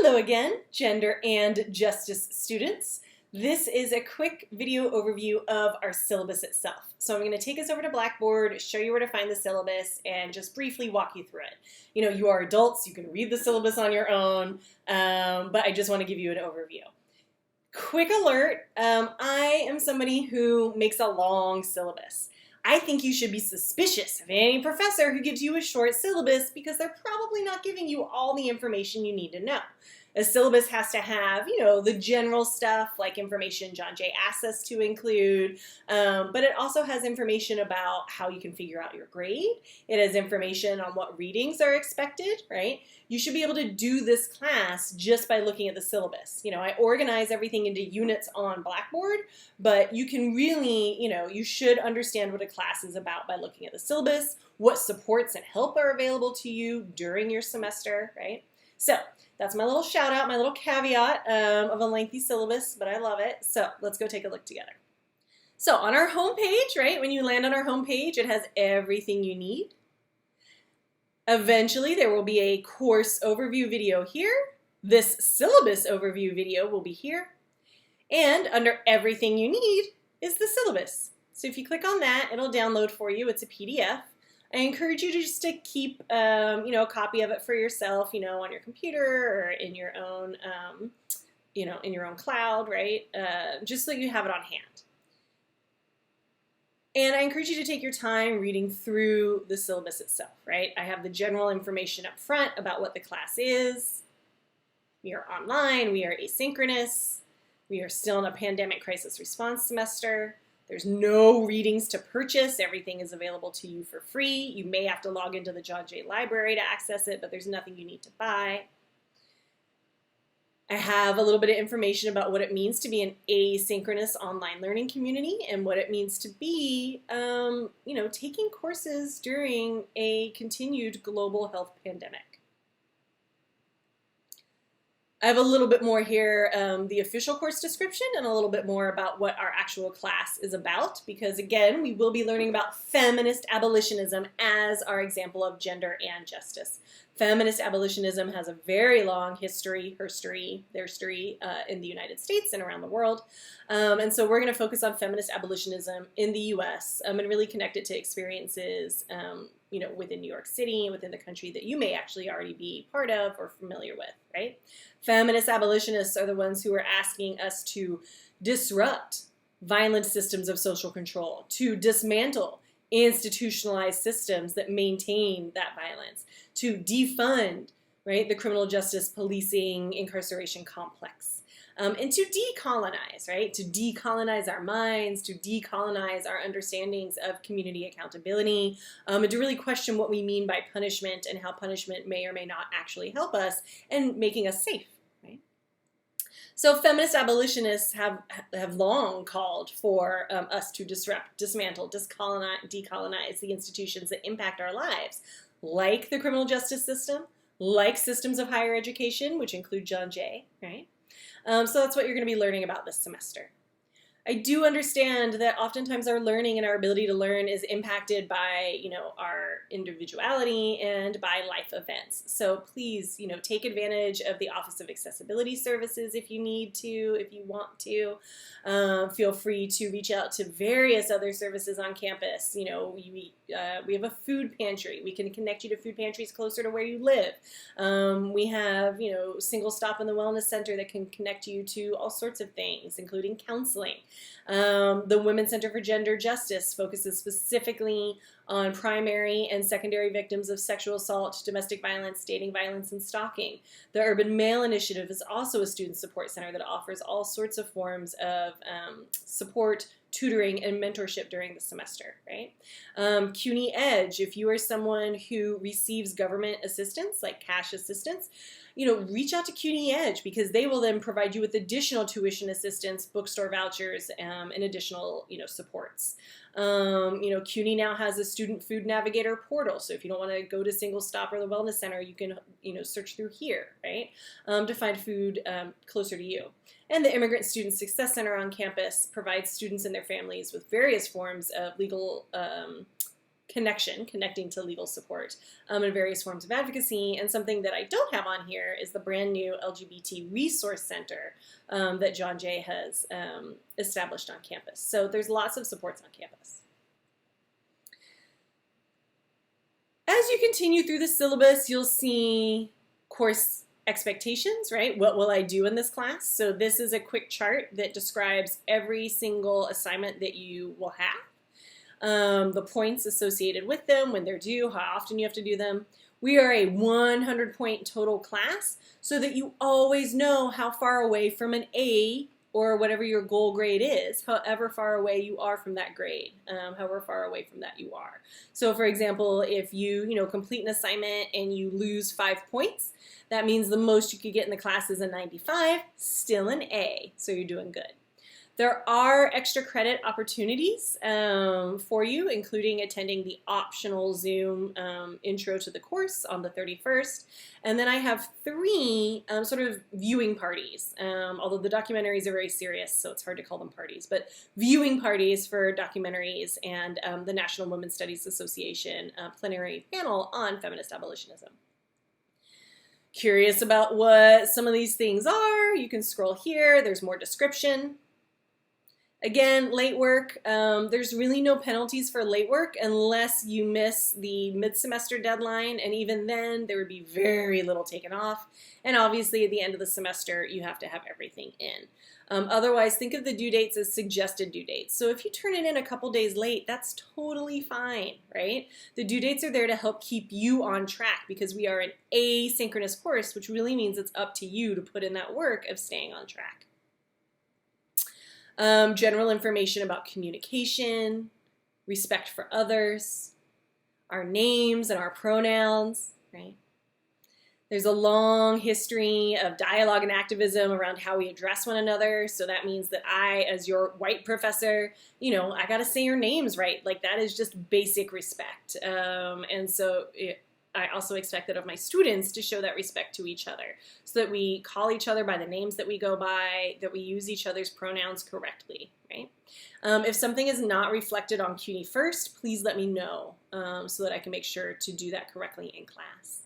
Hello again, gender and justice students. This is a quick video overview of our syllabus itself. So I'm going to take us over to Blackboard, show you where to find the syllabus, and just briefly walk you through it. You know, you are adults, you can read the syllabus on your own, but I just want to give you an overview. Quick alert, I am somebody who makes a long syllabus. I think you should be suspicious of any professor who gives you a short syllabus because they're probably not giving you all the information you need to know. A syllabus has to have, you know, the general stuff like information John Jay asks us to include, but it also has information about how you can figure out your grade. It has information on what readings are expected, right? You should be able to do this class just by looking at the syllabus. You know, I organize everything into units on Blackboard, but you can really, you know, you should understand what a class is about by looking at the syllabus, what supports and help are available to you during your semester, right? So that's my little shout out, my little caveat of a lengthy syllabus, but I love it. So let's go take a look together. So on our home page, right, when you land on our home page, it has everything you need. Eventually, there will be a course overview video here. This syllabus overview video will be here. And under everything you need is the syllabus. So if you click on that, it'll download for you. It's a PDF. I encourage you to just to keep, you know, a copy of it for yourself, you know, on your computer or in your own, you know, in your own cloud, right? Just so you have it on hand. And I encourage you to take your time reading through the syllabus itself, right? I have the general information up front about what the class is. We are online, we are asynchronous, we are still in a pandemic crisis response semester. There's no readings to purchase. Everything is available to you for free. You may have to log into the John Jay library to access it, but there's nothing you need to buy. I have a little bit of information about what it means to be an asynchronous online learning community and what it means to be, you know, taking courses during a continued global health pandemic. I have a little bit more here, the official course description, and a little bit more about what our actual class is about, because again, we will be learning about feminist abolitionism as our example of gender and justice. Feminist abolitionism has a very long history in the United States and around the world. And so we're going to focus on feminist abolitionism in the U.S. And really connect it to experiences, you know, within New York City, within the country that you may actually already be part of or familiar with, right? Feminist abolitionists are the ones who are asking us to disrupt violent systems of social control, to dismantle institutionalized systems that maintain that violence, to defund, right, the criminal justice policing incarceration complex, and to decolonize, right, to decolonize our minds, to decolonize our understandings of community accountability, and to really question what we mean by punishment and how punishment may or may not actually help us and making us safe. So feminist abolitionists have long called for us to disrupt, dismantle, decolonize the institutions that impact our lives, like the criminal justice system, like systems of higher education, which include John Jay, right? So that's what you're going to be learning about this semester. I do understand that oftentimes our learning and our ability to learn is impacted by, you know, our individuality and by life events. So please, you know, take advantage of the Office of Accessibility Services if you need to, if you want to. Feel free to reach out to various other services on campus. You know, we have a food pantry. We can connect you to food pantries closer to where you live. We have, you know, Single Stop in the Wellness Center that can connect you to all sorts of things, including counseling. The Women's Center for Gender Justice focuses specifically on primary and secondary victims of sexual assault, domestic violence, dating violence, and stalking. The Urban Male Initiative is also a student support center that offers all sorts of forms of support, tutoring, and mentorship during the semester, right? CUNY Edge, if you are someone who receives government assistance, like cash assistance, you know, reach out to CUNY Edge because they will then provide you with additional tuition assistance, bookstore vouchers, and additional, you know, supports. You know, CUNY now has a student food navigator portal, so if you don't want to go to Single Stop or the Wellness Center, you can, you know, search through here, right, to find food closer to you. And the Immigrant Student Success Center on campus provides students and their families with various forms of legal connecting to legal support and various forms of advocacy. And something that I don't have on here is the brand new LGBT Resource Center that John Jay has established on campus. So there's lots of supports on campus. As you continue through the syllabus, you'll see course expectations, right? What will I do in this class? So this is a quick chart that describes every single assignment that you will have, the points associated with them, when they're due, how often you have to do them. We are a 100-point total class so that you always know how far away from an A or whatever your goal grade is, however far away you are from that grade, however far away from that you are. So for example, if you complete an assignment and you lose 5 points, that means the most you could get in the class is a 95, still an A, so you're doing good. There are extra credit opportunities for you, including attending the optional Zoom intro to the course on the 31st. And then I have 3 sort of viewing parties, although the documentaries are very serious, so it's hard to call them parties, but viewing parties for documentaries and the National Women's Studies Association plenary panel on feminist abolitionism. Curious about what some of these things are? You can scroll here. There's more description. Again, late work, there's really no penalties for late work unless you miss the mid-semester deadline, and even then there would be very little taken off. And obviously at the end of the semester you have to have everything in. Otherwise, think of the due dates as suggested due dates. So if you turn it in a couple days late, that's totally fine, right? The due dates are there to help keep you on track because we are an asynchronous course, which really means it's up to you to put in that work of staying on track. General information about communication, respect for others, our names and our pronouns, right? There's a long history of dialogue and activism around how we address one another. So that means that I, as your white professor, I got to say your names right. Like that is just basic respect. And so I also expect that of my students to show that respect to each other so that we call each other by the names that we go by, that we use each other's pronouns correctly, right? If something is not reflected on CUNY first, please let me know so that I can make sure to do that correctly in class.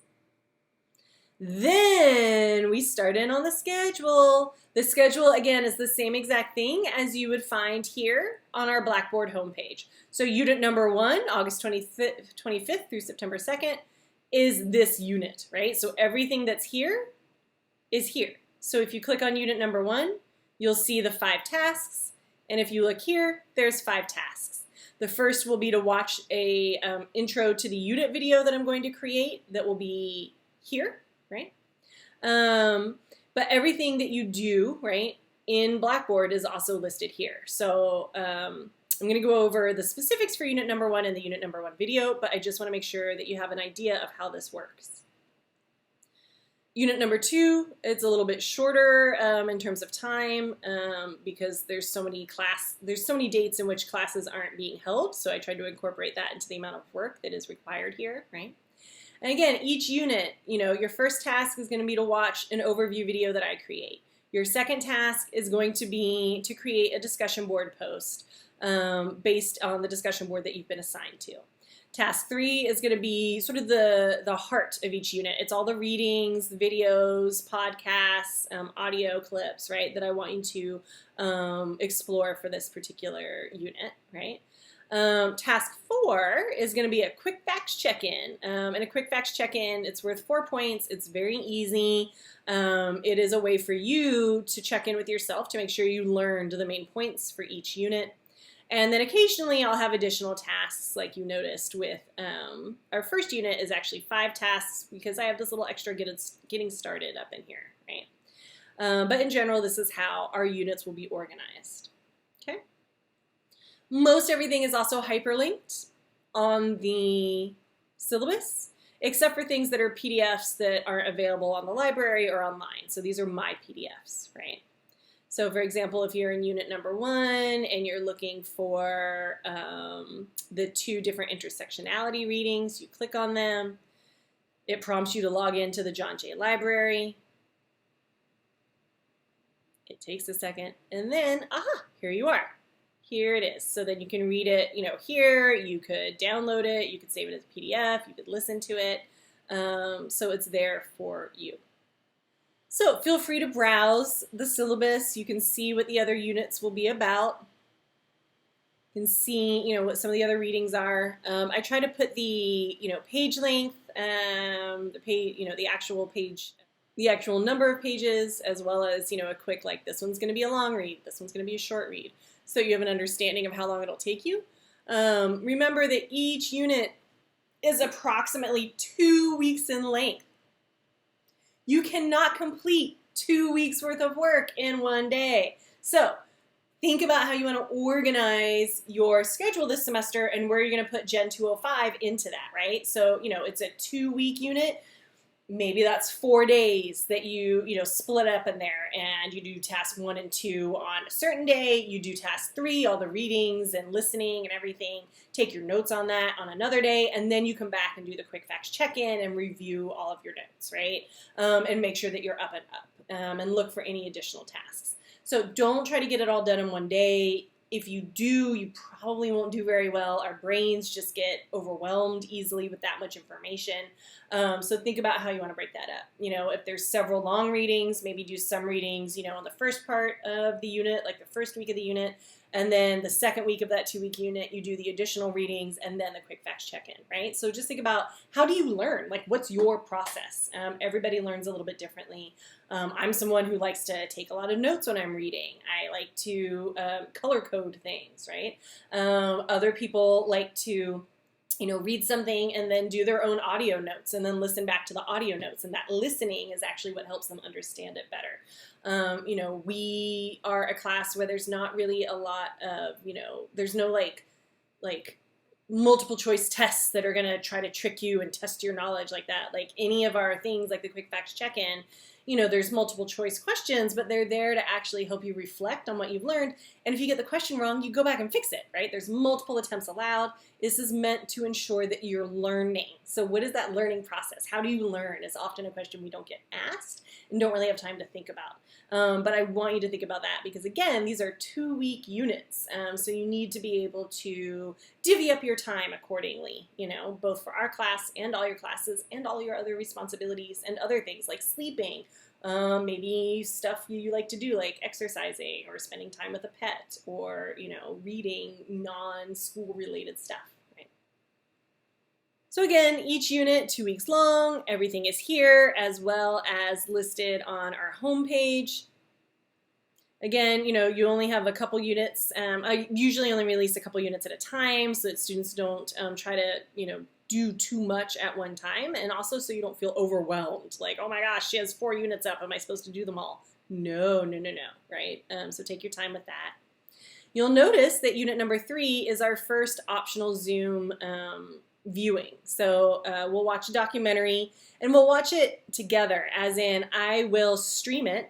Then we start in on the schedule. The schedule, again, is the same exact thing as you would find here on our Blackboard homepage. So unit number 1, August 25th through September 2nd, is this unit, right? So everything that's here is here. So if you click on unit number 1, you'll see the 5 tasks. And if you look here, there's 5 tasks. The first will be to watch a intro to the unit video that I'm going to create that will be here, right? But everything that you do, right, in Blackboard is also listed here. So I'm going to go over the specifics for unit number 1 in the unit number 1 video, but I just want to make sure that you have an idea of how this works. Unit number 2, it's a little bit shorter in terms of time because there's so many dates in which classes aren't being held, so I tried to incorporate that into the amount of work that is required here, right? And again, each unit, your first task is going to be to watch an overview video that I create. Your second task is going to be to create a discussion board post based on the discussion board that you've been assigned to. Task 3 is going to be sort of the heart of each unit. It's all the readings, the videos, podcasts, audio clips, right, that I want you to explore for this particular unit, right? Task 4 is going to be a quick facts check-in. And a quick facts check-in, it's worth 4 points. It's very easy. It is a way for you to check in with yourself to make sure you learned the main points for each unit. And then occasionally I'll have additional tasks like you noticed with our first unit is actually 5 tasks because I have this little extra getting started up in here, right? But in general, this is how our units will be organized, okay? Most everything is also hyperlinked on the syllabus, except for things that are PDFs that aren't available on the library or online. So these are my PDFs, right? So for example, if you're in unit number 1 and you're looking for the 2 different intersectionality readings, you click on them. It prompts you to log into the John Jay library. It takes a second, and then, aha, here you are. Here it is. So then you can read it, here. You could download it. You could save it as a PDF. You could listen to it. So it's there for you. So feel free to browse the syllabus. You can see what the other units will be about. You can see, what some of the other readings are. I try to put the, page length, the page, the actual page, the actual number of pages, as well as, a quick, like this one's going to be a long read, this one's going to be a short read, so you have an understanding of how long it'll take you. Remember that each unit is approximately 2 weeks in length. You cannot complete 2 weeks worth of work in one day. So think about how you want to organize your schedule this semester and where you're going to put Gen 205 into that, right? So, it's a 2-week unit. Maybe that's 4 days that you split up in there, and you do task 1 and 2 on a certain day. You do task 3, all the readings and listening and everything. Take your notes on that on another day, and then you come back and do the quick facts check-in and review all of your notes, right? And make sure that you're up and up, and look for any additional tasks. So don't try to get it all done in one day. If you do, you probably won't do very well. Our brains just get overwhelmed easily with that much information. So think about how you want to break that up. If there's several long readings, maybe do some readings, on the first part of the unit, like the first week of the unit, and then the second week of that 2-week unit, you do the additional readings and then the quick facts check-in, right? So just think about, how do you learn? Like, what's your process? Everybody learns a little bit differently. I'm someone who likes to take a lot of notes when I'm reading. I like to color code things, right? Other people like to read something and then do their own audio notes and then listen back to the audio notes. And that listening is actually what helps them understand it better. We are a class where there's not really a lot of, there's no like multiple choice tests that are going to try to trick you and test your knowledge like that. Like any of our things, like the quick facts check-in, there's multiple choice questions, but they're there to actually help you reflect on what you've learned. And if you get the question wrong, you go back and fix it, right? There's multiple attempts allowed. This is meant to ensure that you're learning. So what is that learning process? How do you learn is often a question we don't get asked and don't really have time to think about. But I want you to think about that because, again, these are 2-week units. So you need to be able to divvy up your time accordingly, both for our class and all your classes and all your other responsibilities and other things like sleeping, maybe stuff you like to do like exercising or spending time with a pet or, reading non-school related stuff. So again, each unit 2 weeks long, everything is here as well as listed on our homepage. Again, you only have a couple units. I usually only release a couple units at a time so that students don't try to, do too much at one time, and also so you don't feel overwhelmed. Like, oh my gosh, she has 4 units up. Am I supposed to do them all? No, right? So take your time with that. You'll notice that unit number 3 is our first optional Zoom viewing. So we'll watch a documentary and we'll watch it together, as in I will stream it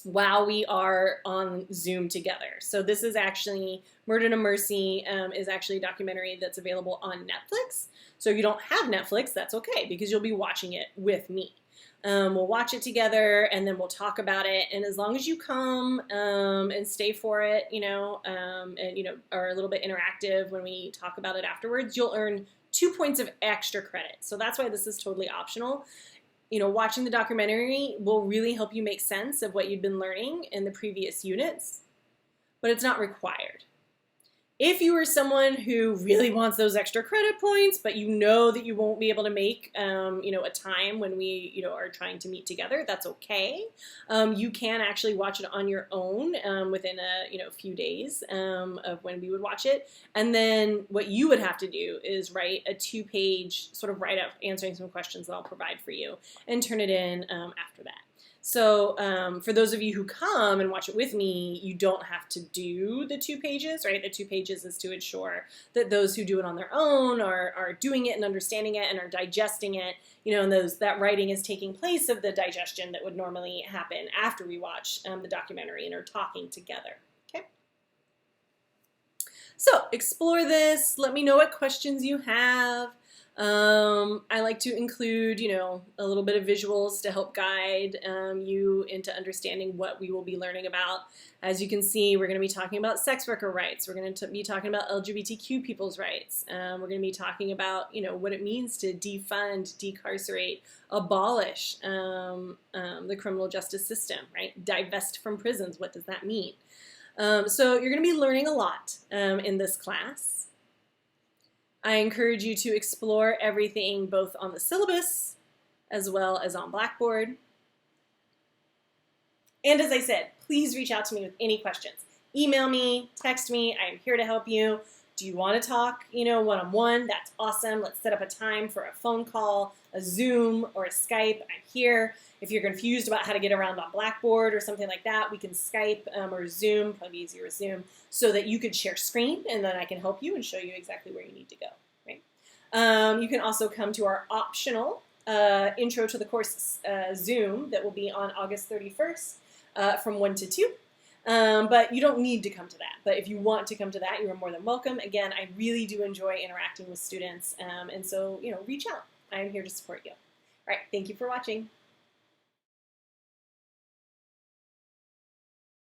while we are on Zoom together. So this is actually, Murder to Mercy is actually a documentary that's available on Netflix. So if you don't have Netflix, that's okay because you'll be watching it with me. We'll watch it together and then we'll talk about it. And as long as you come and stay for it, and are a little bit interactive when we talk about it afterwards, you'll earn 2 points of extra credit. So that's why this is totally optional. Watching the documentary will really help you make sense of what you've been learning in the previous units, but it's not required. If you are someone who really wants those extra credit points, but you know that you won't be able to make, a time when we, are trying to meet together, that's okay. You can actually watch it on your own within a few days of when we would watch it. And then what you would have to do is write a 2-page sort of write-up answering some questions that I'll provide for you and turn it in after that. So for those of you who come and watch it with me, you don't have to do the 2 pages, right? The 2 pages is to ensure that those who do it on their own are doing it and understanding it and are digesting it, and that writing is taking place of the digestion that would normally happen after we watch the documentary and are talking together, okay? So explore this. Let me know what questions you have. I like to include, a little bit of visuals to help guide you into understanding what we will be learning about. As you can see, we're going to be talking about sex worker rights. We're going to be talking about LGBTQ people's rights. We're going to be talking about, what it means to defund, decarcerate, abolish the criminal justice system, right? Divest from prisons. What does that mean? So you're going to be learning a lot in this class. I encourage you to explore everything both on the syllabus as well as on Blackboard. And as I said, please reach out to me with any questions. Email me, text me, I am here to help you. Do you want to talk, one-on-one? That's awesome. Let's set up a time for a phone call, a Zoom, or a Skype. I'm here. If you're confused about how to get around on Blackboard or something like that, we can Skype or Zoom, probably easier with Zoom, so that you could share screen and then I can help you and show you exactly where you need to go. Right? You can also come to our optional Intro to the Course Zoom that will be on August 31st from 1 to 2. But you don't need to come to that. But if you want to come to that, you are more than welcome. Again, I really do enjoy interacting with students. And so, reach out. I am here to support you. All right. Thank you for watching.